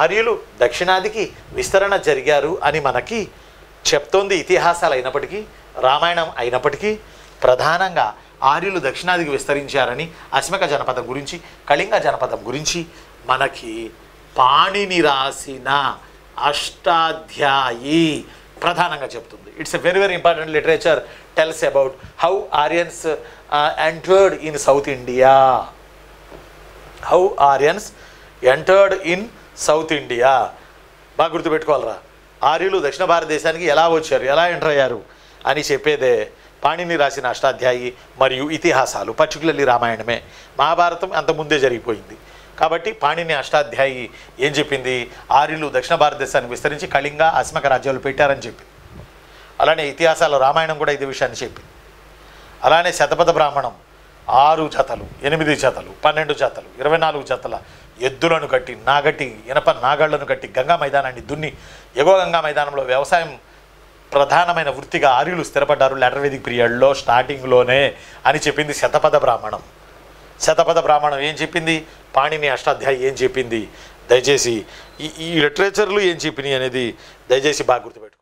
ఆర్యులు దక్షిణాదికి విస్తరణ జరిగారు అని మనకి చెప్తోంది ఇతిహాసాలు అయినప్పటికీ, రామాయణం అయినప్పటికీ ప్రధానంగా ఆర్యులు దక్షిణాదికి విస్తరించారని అస్మక జనపదం గురించి, కళింగ జనపదం గురించి మనకి పాణిని రాసిన అష్టాధ్యాయి ప్రధానంగా చెప్తుంది. It's a very important literature, tells about how Aryans entered in south India. How Aryans entered in south India. బాగా గుర్తుపెట్టుకోవాలరా, ఆర్యులు దక్షిణ భారతదేశానికి ఎలా వచ్చారు, ఎలా ఎంటర్ అయ్యారు అని చెప్పేదే పాణిని రాసిన అష్టాధ్యాయి మరియు ఇతిహాసాలు, పర్టికులర్లీ రామాయణమే. మహాభారతం అంతకుముందే జరిగిపోయింది. కాబట్టి పాణిని అష్టాధ్యాయి ఏం చెప్పింది, ఆర్యులు దక్షిణ భారతదేశానికి విస్తరించి కళింగ అస్మక రాజ్యాలు పెట్టారని చెప్పింది. అలానే ఇతిహాసాలు రామాయణం కూడా ఇదే విషయాన్ని చెప్పింది. అలానే శతపథ బ్రాహ్మణం 6 జతలు, 8 జతలు, 12 జతలు, 24 జతల ఎద్దులను కట్టి, నాగటి ఇనప నాగళ్లను కట్టి గంగా మైదానాన్ని దున్ని, ఎగో గంగా మైదానంలో వ్యవసాయం ప్రధానమైన వృత్తిగా ఆర్యులు స్థిరపడ్డారు లేటర్ వేదిక్ పీరియడ్లో, స్టార్టింగ్లోనే అని చెప్పింది శతపథ బ్రాహ్మణం. శతపథ బ్రాహ్మణం ఏం చెప్పింది, పాణిని అష్టాధ్యాయి ఏం చెప్పింది, దయచేసి ఈ లిటరేచర్లు ఏం చెప్పినాయి అనేది దయచేసి బాగా గుర్తుపెట్టు.